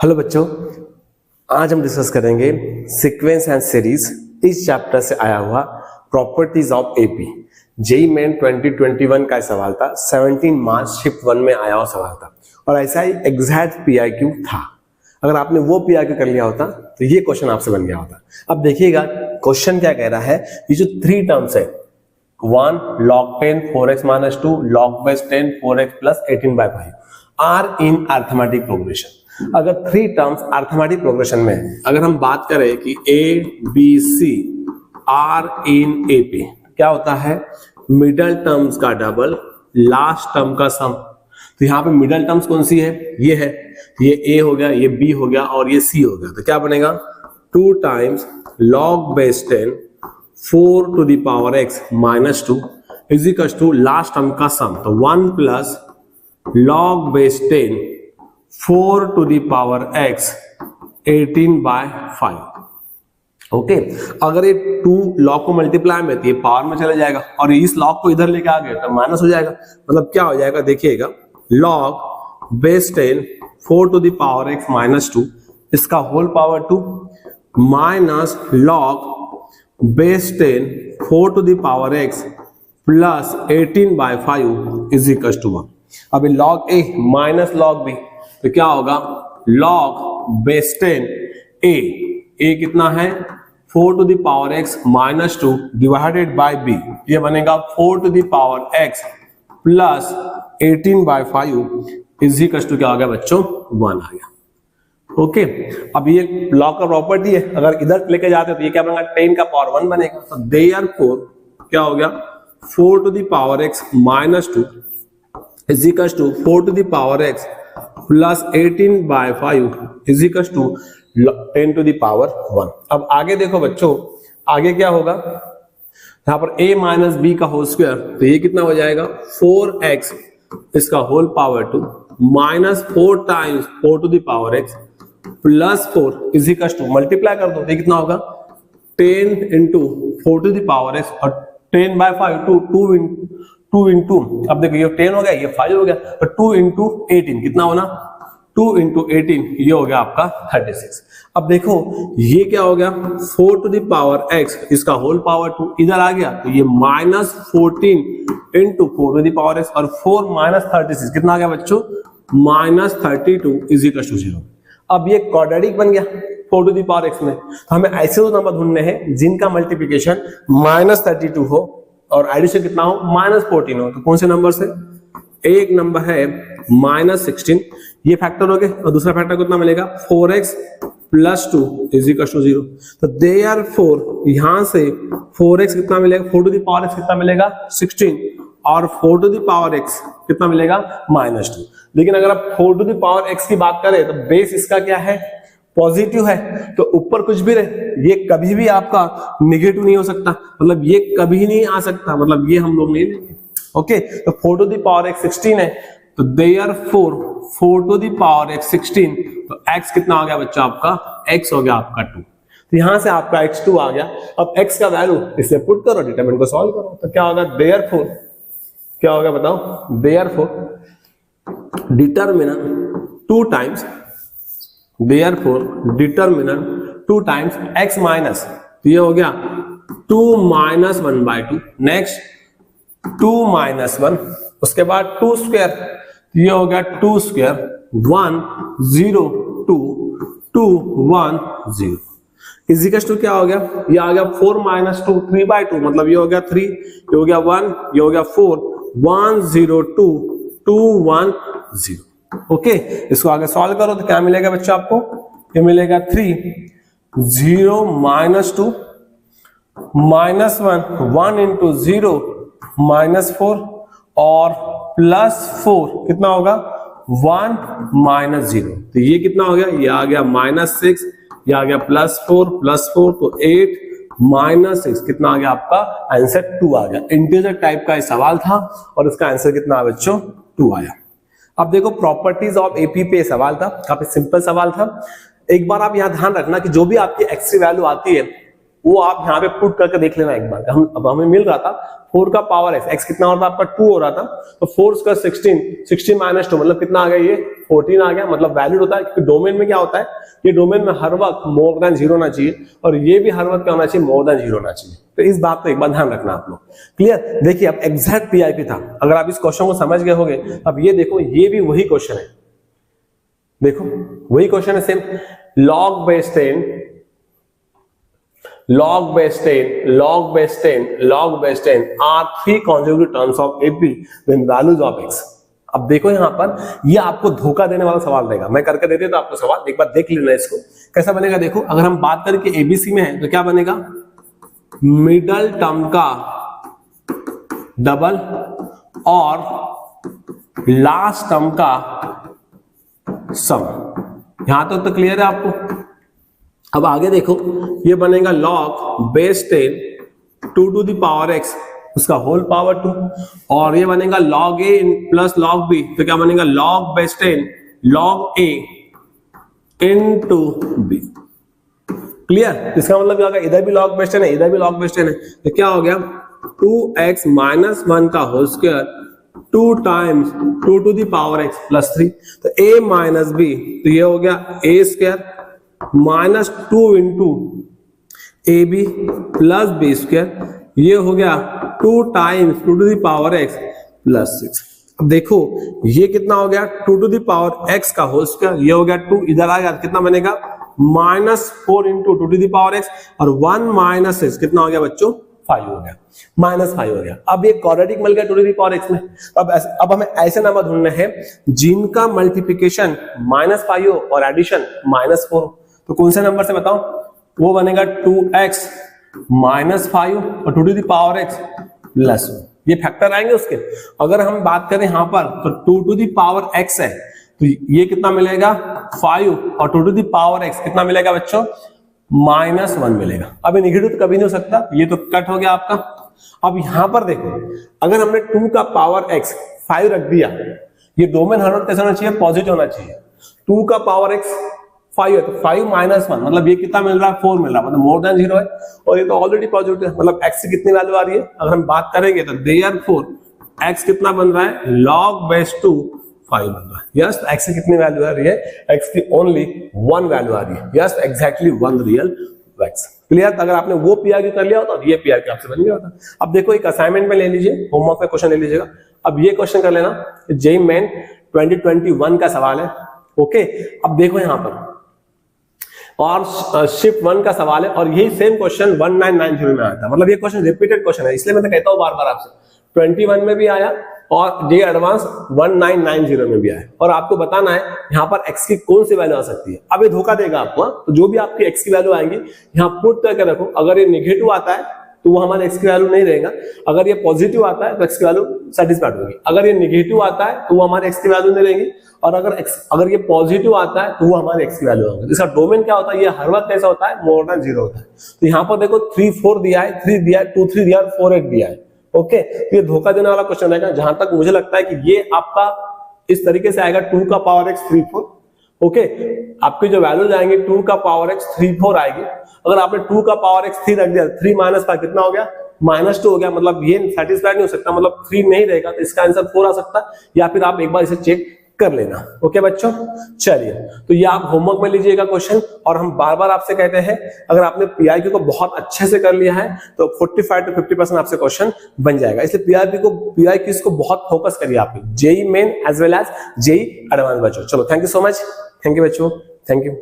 Hello बच्चों, आज हम डिस्कस करेंगे सीक्वेंस एंड सीरीज इस चैप्टर से आया हुआ properties of AP. JEE Main 2021 का सवाल था, 17 मार्च शिफ्ट 1 में आया हुआ सवाल था और ऐसा ही एग्जैक्ट पीआईक्यू था। अगर आपने वो पीआईक्यू कर लिया होता तो ये क्वेश्चन आपसे बन गया होता। अब देखिएगा क्वेश्चन क्या कह रहा है। ये जो थ्री टर्म्स है 1 log 10 4x - 2 log base 10 4x plus 18/5 are in arithmetic progression. अगर थ्री टर्म्स अरिथमेटिक प्रोग्रेशन में है, अगर हम बात करें कि A B C are in AP, क्या होता है मिडल टर्म्स का डबल लास्ट टर्म का सम। तो यहाँ पे मिडल टर्म्स कौन सी है, ये है, ये ए हो गया, ये बी हो गया और ये सी हो गया। तो क्या बनेगा 2 times log base 10 4 to the power x - 2 is equal to last term का सम। तो 1 plus log base 10 4 to the power x 18/5। Okay, अगर ये 2 log को मल्टीप्लाई में तो ये पावर में चला जाएगा और इस log को इधर लेके आ गए तो माइनस हो जाएगा। मतलब क्या हो जाएगा देखिएगा, log base 10 4 to the power x - 2 इसका whole power 2 minus log base 10 4 to the power x plus 18/5 is equal to 1। अब log a minus log b तो क्या होगा log base 10 a कितना है 4 to the power x - 2 divided by b, ये बनेगा 4 to the power x plus 18/5 is equal to क्या हो गया बच्चों 1 आ गया। ओके, अब ये log का प्रॉपर्टी है, अगर इधर लेके जाते तो ये क्या बनेगा 10 का पावर 1 बनेगा। तो देयरफॉर क्या हो गया 4 to the power x - 2 is equal to 4 to the power x plus 18/5 is equal to 10 to the power 1। अब आगे देखो बच्चों, आगे क्या होगा, यहां पर a माइनस बी का होल स्क्वायर, तो ये कितना हो जाएगा 4x इसका whole power 2 minus 4 times 4 to the power x plus 4 is equal to multiply कर दो तो ये कितना होगा 10 into 4 to the power x और 10/5 2 इंटू, अब देखो ये 10 हो गया, ये 5 हो गया, तो 2 इंटू 18 कितना होना 2 इंटू 18 ये हो गया आपका 36। अब देखो ये क्या हो गया 4 to the power x इसका होल पावर 2 इधर आ गया, तो ये -14 into 4 to the power x और 4 - 36 कितना आ गया बच्चों -32 इज इक्वल टू 0। अब ये क्वाड्रेटिक बन गया 4 to the power x में। तो हमें ऐसे दो नंबर ढूंढने हैं जिनका मल्टीप्लिकेशन -32 हो और एडिशन कितना हो -14 हो। तो कौन से नंबर से, एक नंबर है -16, ये फैक्टर हो गए, और दूसरा फैक्टर कितना मिलेगा 4x plus 2 is equal to 0। तो देयरफॉर यहां से 4x कितना मिलेगा 4 to the power x कितना मिलेगा 16 और 4 to the power x कितना मिलेगा -2। लेकिन अगर आप 4 to the power x की बात करें तो बेस इसका क्या है पॉजिटिव है, तो ऊपर कुछ भी रहे ये कभी भी आपका नेगेटिव नहीं हो सकता, मतलब ये कभी नहीं आ सकता, मतलब ये हम लोग नहीं लेंगे। ओके, तो 4 to the power x 16 है, तो therefore 4 to the power x 16, तो x कितना हो गया बच्चा आपका x हो गया आपका 2। तो यहां से आपका x2 आ गया। अब x का वैल्यू इसे पुट करो, डिटरमिनेंट को सॉल्व करो, तो क्या होगा देयरफॉर क्या होगा बताओ, therefore determinant 2 times Therefore, determinant 2 times x minus, तो ये हो गया 2 - 1/2, नेक्स्ट 2 - 1, उसके बाद 2 स्क्वायर, तो ये हो गया 2 स्क्वायर 1 0 2 2 1 0 इज इक्वल टू क्या हो गया, ये आ गया 4 - 2 3/2, मतलब ये हो गया 3, ये हो गया 1, ये हो गया 4 1 0 2 2 1 0। ओके, इसको आगे सॉल्व करो तो क्या मिलेगा बच्चा आपको, ये मिलेगा 3 0 - 2 -1 1 इंटू 0 -4 और +4 कितना होगा 1 - 0, तो ये कितना हो गया, ये आ गया -6, ये आ गया +4 तो 8 - 6 कितना आ गया आपका आंसर 2 आ गया। इंटीजर टाइप का सवाल था और इसका आंसर कितना बच्चों 2 आया। अब देखो प्रॉपर्टीज ऑफ एपी पे सवाल था, काफी सिंपल सवाल था। एक बार आप यहां ध्यान रखना कि जो भी आपकी एक्स की वैल्यू आती है वो आप यहाँ पे पुट करके देख लेना एक बार। अब हमें मिल रहा था 4 का पावर x कितना हो रहा था आपका 2 हो रहा था, तो 4 स्क्वायर 16 माइनस 2 मतलब कितना आ गया, ये 14 आ गया। मतलब वैलिड होता है, क्योंकि डोमेन में क्या होता है, ये डोमेन में हर वक्त मोर देन 0 होना चाहिए, और ये भी हर वक्त क्या होना चाहिए, मोर देन 0 होना चाहिए। तो इस बात को एक बार ध्यान रखना आप लोग। क्लियर? देखिए अब एग्जैक्ट पीआईपी था, अगर आप इस क्वेश्चन को समझ गए होंगे। अब ये देखो, ये भी वही क्वेश्चन है, देखो वही क्वेश्चन है same. log base 10 are 3 consecutive terms of AP when values of x। अब देखो यहां पर ये आपको धोखा देने वाला सवाल रहेगा, मैं करके देते तो आपको सवाल एक बार देख लेना। इसको कैसा बनेगा देखो, अगर हम बात करें कि एबीसी में है तो क्या बनेगा, मिडल टर्म का डबल और लास्ट टर्म का सम। यहां तक तो क्लियर है आपको। अब आगे देखो, ये बनेगा log base 10 2 to the power x उसका होल पावर 2, और ये बनेगा log a plus log b, तो क्या बनेगा log base 10 log a into b। Clear? इसका मतलब क्या होगा, इधर भी log बेस 10 है, इधर भी log बेस 10 है, तो क्या हो गया 2x माइनस 1 का whole square 2 times 2 to the power x plus 3, तो a माइनस b, तो ये हो गया a square minus 2 into A B plus B square, ये हो गया 2 times 2 to the power x plus 6। अब देखो ये कितना हो गया 2 to the power x का होल स्क्वायर, ये हो गया 2, इधर आ गया कितना बनेगा -4 into 2 to the power x, और 1 माइनस 6 कितना हो गया बच्चों, 5 हो गया, -5 हो गया। अब ये क्वाड्रेटिक मिल गया 2 to the power x में। अब हमें ऐसे नंबर ढूंढने हैं जिनका मल्टीप्लिकेशन -5 हो और एडिशन -4 हो। तो कौन से नंबर से बताओ, वो बनेगा 2x -5 और 2 to the power x plus 1, ये फैक्टर आएंगे उसके। अगर हम बात करें यहां पर तो 2 to the power x है, तो ये कितना मिलेगा 5, और 2 to the power x कितना मिलेगा बच्चों, -1 मिलेगा। अब ये निगेटिव तो कभी नहीं हो सकता, ये तो कट हो गया आपका। अब यहां पर देखो, अगर हमने 2 का पावर x 5 रख दिया, ये डोमेन हर वक्त कैसा होना चाहिए, पॉजिटिव होना चाहिए। 2 का पावर x 5 है, तो 5 माइनस 1 मतलब ये कितना मिल रहा है, 4 मिल रहा है, मतलब मोर देन 0 है, और ये तो ऑलरेडी पॉजिटिव है, मतलब x की कितनी वैल्यू आ रही है। अगर हम बात करेंगे तो देयरफॉर x कितना बन रहा है, log बेस 2 5 बन रहा है। यस, x की कितनी वैल्यू आ रही है, x की ओनली 1 वैल्यू आ रही है। Yes, exactly 1 real x। Clear? अगर आपने वो पीआर कर लिया होता तो ये पीआर आपसे बन गया होता। अब देखो एक असाइनमेंट में ले लीजिए, होमवर्क में क्वेश्चन ले लीजिएगा। अब ये क्वेश्चन कर लेना, जेईई मेन 2021 का सवाल है। ओके, अब देखो यहां पर और शिफ्ट 1 का सवाल है, और यही सेम क्वेश्चन 1990 में आया था। मतलब ये क्वेश्चन रिपीटेड क्वेश्चन है, इसलिए मैं तो कहता हूं बार बार आपसे, 21 में भी आया और जे एडवांस 1990 में भी आया, और आपको बताना है यहाँ पर x की कौन सी वैल्यू आ सकती है। अब ये धोखा देगा आपको, तो जो भी आपकी x की वैल्यू आएंगी यहाँ पुट करके रखो। अगर ये नेगेटिव आता है तो वो हमारे x की वैल्यू नहीं रहेगा, अगर ये पॉजिटिव आता है तो x की वैल्यू सेटिस्फाइड होगी, अगर ये नेगेटिव आता है तो वो हमारे x की वैल्यू नहीं रहेगी, और अगर ये पॉजिटिव आता है तो वो हमारे x की वैल्यू होगी। इसका डोमेन क्या होता है, ये हर वक्त कैसा होता है, मोर देन 0 होता है। तो यहाँ पर देखो 3 4 दिया है, 3 दिया है, 2 3 दिया है, 4 8 दिया है। ओके, तो ये धोखा देने वाला क्वेश्चन रहेगा। जहां तक मुझे लगता है कि ये आपका इस तरीके से आएगा, 2 का पावर x 3 4। ओके, आपके जो वैल्यूज आएंगे 2 का पावर x 3 4 आएगी। अगर आपने 2 का पावर x 3 रख दिया, 3 माइनस 5 कितना हो गया, -2 हो गया। मतलब ये सेटिस्फाइड नहीं हो सकता, मतलब 3 नहीं रहेगा, तो इसका आंसर 4 आ सकता है, या फिर आप एक बार इसे चेक कर लेना। ओके बच्चों, चलिए, तो ये आप होमवर्क में लीजिएगा क्वेश्चन। और हम बार बार आपसे कहते हैं, अगर आपने पीआईक्यू को बहुत अच्छे से कर लिया है तो 45 to 50% आपसे क्वेश्चन बन जाएगा। इसलिए पीआईक्यूज को बहुत फोकस करिए आप, JEE Main as well as JEE Advance बच्चों। चलो, thank you so much, thank you बच्चों, थैंक यू।